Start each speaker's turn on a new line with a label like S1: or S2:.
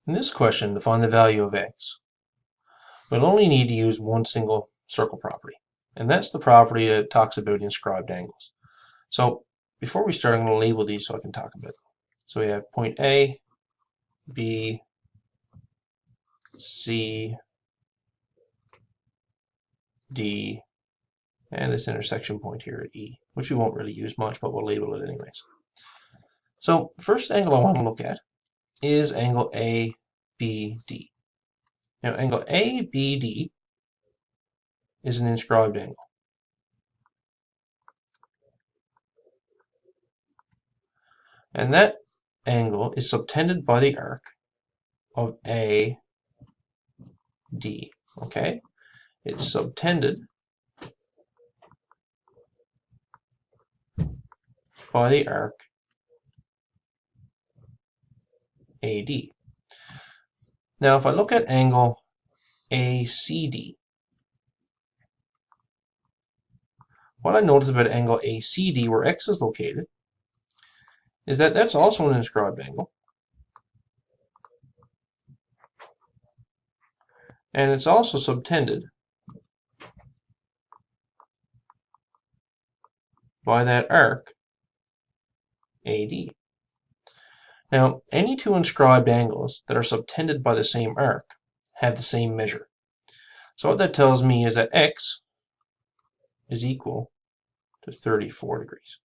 S1: In this question, to find the value of x, we'll only need to use one single circle property, and that's the property that talks about inscribed angles. So before we start, I'm going to label these so I can talk about them. So we have point A, B, C, D, and this intersection point here at E, which we won't really use much, but we'll label it anyways. So the first angle I want to look at is angle ABD. Now angle ABD is an inscribed angle. And that angle is subtended by the arc of AD. Okay? It's subtended by the arc AD. Now, if I look at angle ACD, what I notice about angle ACD, where X is located, is that that's also an inscribed angle. And it's also subtended by that arc AD. Now, any two inscribed angles that are subtended by the same arc have the same measure. So what that tells me is that X is equal to 34 degrees.